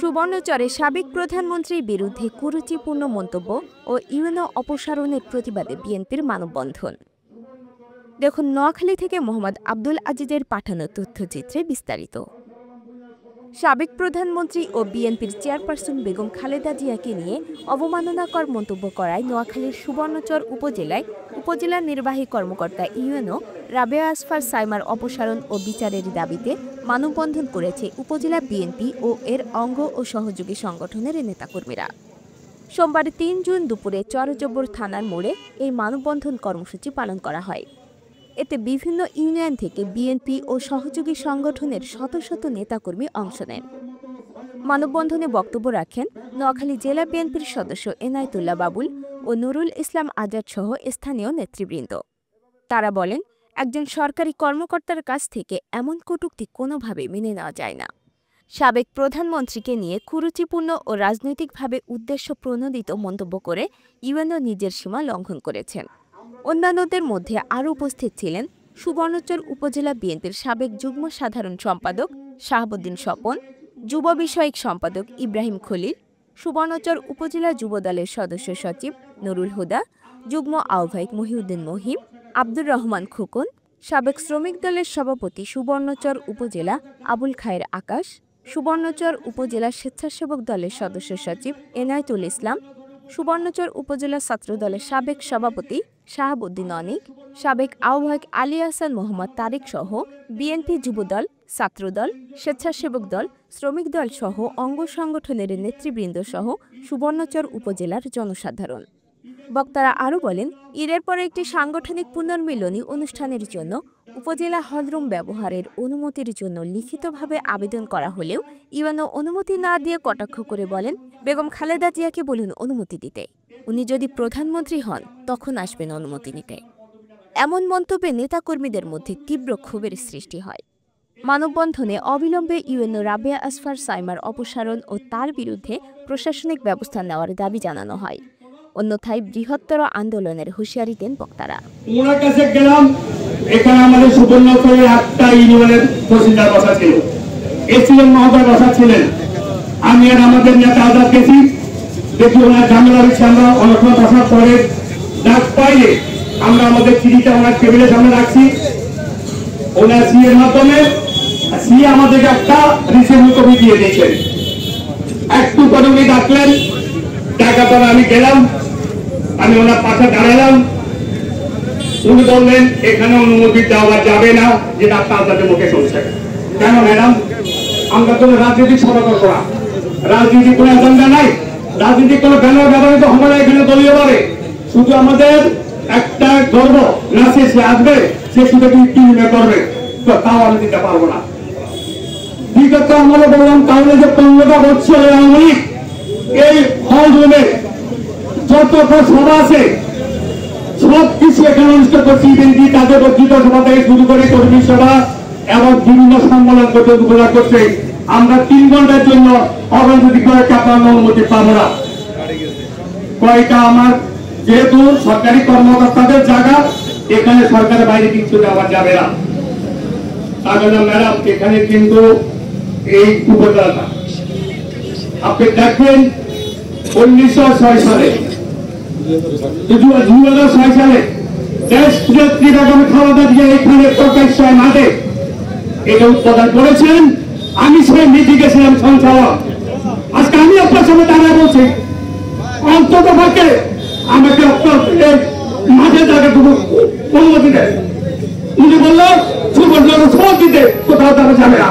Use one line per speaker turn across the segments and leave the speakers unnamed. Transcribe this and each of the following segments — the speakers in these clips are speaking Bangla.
সুবর্ণচরে সাবেক প্রধানমন্ত্রীর বিরুদ্ধে কুরুচিপূর্ণ মন্তব্য ও ইউএনও অপসারণের প্রতিবাদে বিএনপির মানববন্ধন। দেখুন নোয়াখালী থেকে মোহাম্মদ আব্দুল আজিজের পাঠানো তথ্যচিত্রে বিস্তারিত। সাবেক প্রধানমন্ত্রী ও বিএনপির চেয়ারপারসন বেগম খালেদা জিয়াকে নিয়ে অবমাননাকর মন্তব্য করায় নোয়াখালীর সুবর্ণচর উপজেলায় উপজেলা নির্বাহী কর্মকর্তা ইউএনও রাবেয়া আসফার সাইমার অপসারণ ও বিচারের দাবিতে মানববন্ধন করেছে উপজেলা বিএনপি ও এর অঙ্গ ও সহযোগী সংগঠনের নেতাকর্মীরা। সোমবার ৩ জুন দুপুরে চরজব্বর থানার মোড়ে এই মানববন্ধন কর্মসূচি পালন করা হয়। এতে বিভিন্ন ইউনিয়ন থেকে বিএনপি ও সহযোগী সংগঠনের শত শত নেতাকর্মী অংশ নেন। মানববন্ধনে বক্তব্য রাখেন নোয়াখালী জেলা বিএনপির সদস্য এনায়েতুল্লাহ বাবুল ও নুরুল ইসলাম আজাদ সহ স্থানীয় নেতৃবৃন্দ। তারা বলেন, একজন সরকারি কর্মকর্তার কাছ থেকে এমন কটূক্তি কোনোভাবে মেনে নেওয়া যায় না। সাবেক প্রধানমন্ত্রীকে নিয়ে কুরুচিপূর্ণ ও রাজনৈতিকভাবে উদ্দেশ্য প্রণোদিত মন্তব্য করে ইউএনও নিজের সীমা লঙ্ঘন করেছেন। অন্যান্যদের মধ্যে আরও উপস্থিত ছিলেন সুবর্ণচর উপজেলা বিএনপির সাবেক যুগ্ম সাধারণ সম্পাদক শাহাবুদ্দিন স্বপন, যুব বিষয়ক সম্পাদক ইব্রাহিম খলিল, সুবর্ণচর উপজেলা যুবদলের সদস্য সচিব নুরুল হুদা, যুগ্ম আহ্বায়ক মহিউদ্দিন মহিম, আব্দুর রহমান খোকন, সাবেক শ্রমিক দলের সভাপতি সুবর্ণচর উপজেলা আবুল খায়ের আকাশ, সুবর্ণচর উপজেলা স্বেচ্ছাসেবক দলের সদস্য সচিব এনায়েতুল ইসলাম, সুবর্ণচর উপজেলা ছাত্রদলের সাবেক সভাপতি শাহাবুদ্দিন অনিক, সাবেক আহ্বায়ক আলী আহসান মোহাম্মদ তারেক সহ বিএনপি যুবদল, ছাত্রদল, স্বেচ্ছাসেবক দল, শ্রমিক দল সহ অঙ্গ সংগঠনের নেতৃবৃন্দ সহ সুবর্ণচর উপজেলার জনসাধারণ। বক্তারা আরও বলেন, ঈদের পরে একটি সাংগঠনিক পুনর্মিলনী অনুষ্ঠানের জন্য উপজেলা হলরুম ব্যবহারের অনুমতির জন্য লিখিতভাবে আবেদন করা হলেও ইউএনও অনুমতি না দিয়ে কটাক্ষ করে বলেন, বেগম খালেদা জিয়াকে বলুন অনুমতি দিতে, উনি যদি প্রধানমন্ত্রী হন তখন আসবেন অনুমতি নিতে। এমন মন্তব্যে নেতাকর্মীদের মধ্যে তীব্র ক্ষোভের সৃষ্টি হয়। মানববন্ধনে অবিলম্বে ইউএনও রাবেয়া আসফার সাইমার অপসারণ ও তার বিরুদ্ধে প্রশাসনিক ব্যবস্থা নেওয়ার দাবি জানানো হয়। অন্যথায় বৃহত্তর আন্দোলনের হুঁশিয়ারি দেন বক্তারা।
ওনার কাছে গেলাম, এখানে আমাদের সুবর্ণচরের 8টা ইউনিয়নের তহসিলদার বসা ছিল, এসিএম মহোদয় বসা ছিলেন। আমি আর আমাদের নেতা আজাদ গেছি, দেখি ওনার ঝামেলা হচ্ছে। আমরা অনেকক্ষণ বসার পরে ডাক পাইয়ে আমরা আমাদের চিঠিটা ওনার টেবিলের সামনে রাখছি। ওনার সিএর মাধ্যমে সিএ আমাদেরকে একটা রিসিভিং কপি দিয়ে দিয়েছেন। একটু পরে উনি ডাকলেন, ডাকার পরে আমি গেলাম, আমি ওনার পাশে দাঁড়ালাম। উনি বললেন এখানে অনুমতি দেওয়া যাবে না, যেটা আপনাদের মুখে শুনছে। কেন ম্যাডাম? আমরা তো রাজনীতি সরকার করা, রাজনীতির কোনো এজেন্ডা নাই, রাজনীতির কোনো ব্যানার ব্যবহৃত হবে না এখানে দলীয়ভাবে। শুধু আমাদের একটা গর্ব না, সে আসবে, সে শুধু কিনে করবে, তো তাও আমি দিতে পারবো না। বিগত আমরা বললাম তাহলে যে 15টা বছর আওয়ামী লীগ এই হল রুমে যত সভা আছে সবকিছু এখানে অনুষ্ঠিত করছি। বিএনপি তাদের বর্ধিত সভা থেকে শুরু করে কর্মী সভা এবং বিভিন্ন সম্মেলন ঘোষণা করছে। আমরা 3 ঘন্টার জন্য অরাজনৈতিক আপনার অনুমতি পাবো না। কয়টা আমার যেহেতু সরকারি কর্মকর্তাদের জায়গা, এখানে সরকারের বাইরে কিছু দেওয়া যাবে না। তাহলে ম্যাডাম এখানে কিন্তু এই উপজেলাটা আপনি দেখবেন 1906 সালে 2006 সালে দেশ নেত্রী বেগম খালেদা জিয়া এখানে প্রকাশ্যে মাঠে এটা উদ্বোধন করেছেন। আমি সেই নিজে গেছিলাম সঞ্চালক। আজকে আমি আপনার সামনে দাঁড়িয়ে বলছি, অন্তত পক্ষে আমাকে আপনার মাঠে জায়গাটুকু অনুমতি দেন। উনি বললো সুবর্ণচর সব দিতে কোথাও তারা যাবে না,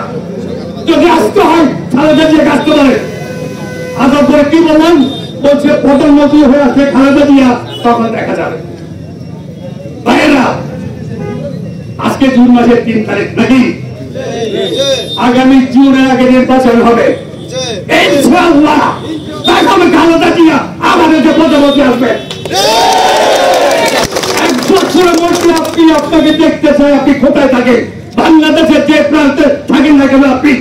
যদি আসতে হয় খালেদা জিয়াকে আসতে পারে। আসার পরে কি বললাম, বলছে প্রধানমন্ত্রী হয়ে আসলে খালেদা জিয়া তখন দেখা যাবে। ভাইয়েরা, আজকে জুন মাসের 3 তারিখ নাকি? আগামী জুনের আগে নির্বাচন হবে ইনশাআল্লাহ। তখন খালেদা জিয়া আমাদের যে প্রধানমন্ত্রী আসবে, 1 বছরের মধ্যে আপনি আপনাকে দেখতে চাই, আপনি কোথায় থাকেন, বাংলাদেশের যে প্রান্তে থাকেন না কেন, আপনি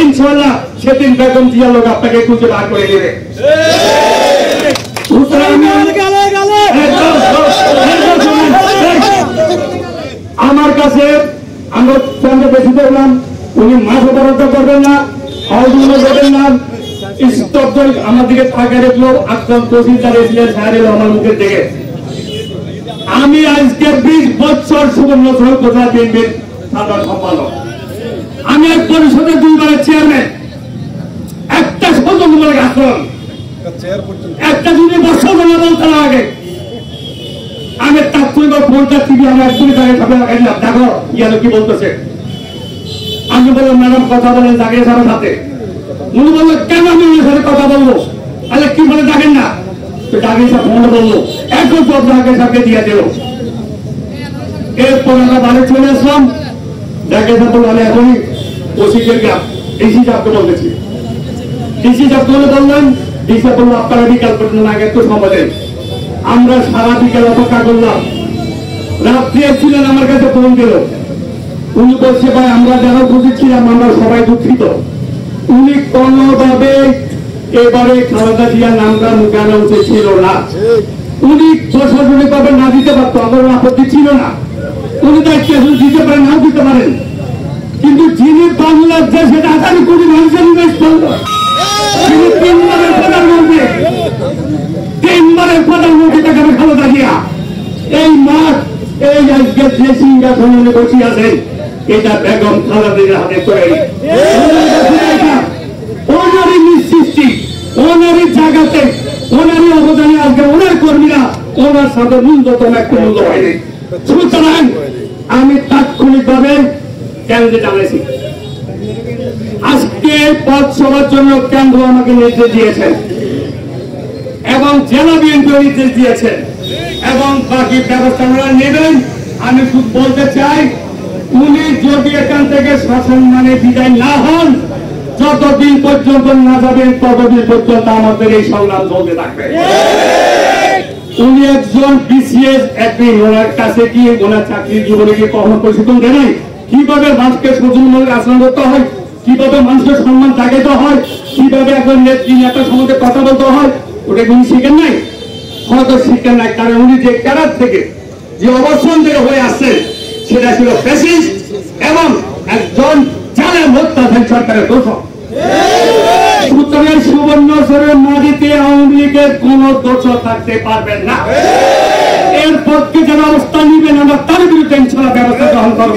ইনশাআল্লাহ সেদিন বেগম জিয়া লোক আপনাকে খুঁজে বার করে দেবে। আমার কাছে আমরা বেশি দেখলাম উনি মাঠ বরাদ্দ করবেন না, হাউসগুলো দেবেন না, স্তব্ধ আমাদেরকে ফাঁকা রেখলো। আকরাম তহসিলদার এসেছিলেন সাহেব আমার মুখের থেকে। আমি আজকে 20 বছর সুবর্ণচর কোথা বিএনপির সাধারণ সম্পাদক, আমি এক পরিষদের 2 বারের চেয়ারম্যান, একটা সতর্কমূলক আচরণ একটা যদি বছর না বলতাম আগে, আমি তাৎক্ষণিক ফোনটা টিভি আমি একদমই তাকে সামনে রাখাইলাম, দেখো ইয়ালো কি বলতেছে। আমি বললাম ম্যাডাম কথা বলেন জাগিয়ে সাহেবের সাথে। উনি বললো কেন আমি ওর সাথে কথা বলবো, তাহলে কি বলে দেখেন না, তো জাগিয়ে সাহেব ফোনটা বললো একদম সব জাগিয়ে সাহেবকে দিয়ে দিল। এরপর আমরা বাড়ি চলে আসলাম, জাগিয়ে সাহেব বললো আমি এখনই ওসিকে ডিসি সাহেবকে বলতেছি। ডিসি সাহেব বললেন, ডিসি সাহেব বললো আপনারা বিকাল পর্যন্ত আগে একটু সময় দেন। আমরা সারা বিকেল অপেক্ষা করলাম, রাত্রে ছিলেন আমার কাছে ফোন দিল। উনি বলছে ভাই আমরা যারা বুঝেছিলাম আমরা সবাই দুঃখিত, উনি কোনোভাবে এবারে খালেদা জিয়ার নামটা মুখে আনা উচিত ছিল না। উনি প্রশাসনিক ভাবে না দিতে পারতো, আমার আপত্তি ছিল না। উনি দায়িত্ব দিতে পারেন, নাও দিতে পারেন, কিন্তু যিনি বাংলাদেশে 18 কোটি মানুষের ইনভেস্ট করল, তিনি 3 বারের প্রধানমন্ত্রী, 3 বারের প্রধানমন্ত্রী তাকে খালেদা জিয়া, এই মাঠ এই আজকে যে সিংহাসনে বসে আছেন এটা বেগম খালেদা জিয়ার হাতে তৈরি। ওনারই নিঃসৃষ্টি, ওনারই জায়গাতে, ওনারই অবদানে আজকে ওনার কর্মীরা ওনার সাথে ন্যূনতম একটা মূল্য হয়নি। সুতরাং আমি তাৎক্ষণিক ভাবে কেন্দ্রে জানাইছি। আজকে পথ সভার জন্য কেন্দ্র আমাকে নির্দেশ দিয়েছেন এবং জেলা বিএনপি নির্দেশ দিয়েছেন এবং বাকি ব্যবস্থা নেবেন। আমি শুধু বলতে চাই, উনি যদি এখান থেকে সসম্মানে বিদায় না হন, যতদিন পর্যন্ত না যাবেন ততদিন পর্যন্ত আমাদের এই সংগ্রাম চলতে থাকবে। উনি একজন বিসিএস একদিন ওনার কাছে গিয়ে ওনার চাকরির জীবনে গিয়ে কখনো প্রশিক্ষণ দেয় নাই, কিভাবে মানুষকে সৌজন্যমূলক আচরণ করতে হয়, কিভাবে মানুষের সম্মান জাগাইতে হয়, কিভাবে একজন নেত্রী নেতার সম্বন্ধে কথা বলতে হয়, ওটা উনি শিখেন নাই, হয়তো শিখেন নাই। কারণ উনি যে ক্যাডার থেকে যে অবস্থান থেকে হয়ে আসছেন সেটা ছিল ফ্যাসিস্ট এবং একজন জালেম হত্যাকারী সরকারের দোষক। সুতরাং সুবর্ণচরের মাটিতে আওয়ামী লীগের কোন দোষ থাকতে পারবেন না। এর পক্ষে যারা অবস্থান নিবেন আমরা তার বিরুদ্ধে ইনশাআল্লাহ ব্যবস্থা গ্রহণ করব।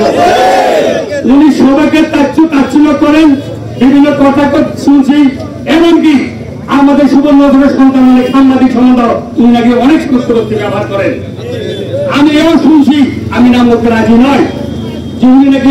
উনি সবাইকে তাচ্ছিল্য করেন, বিভিন্ন কথা শুনছি, এমনকি আমাদের সুবর্ণচরের সন্তান অনেক সাংবাদিক সম্বন্ধ উনি নাকি অনেক কষ্ট করতে ব্যবহার করেন। আমি এও শুনছি, আমি নাম করতে রাজি নয়, যে উনি নাকি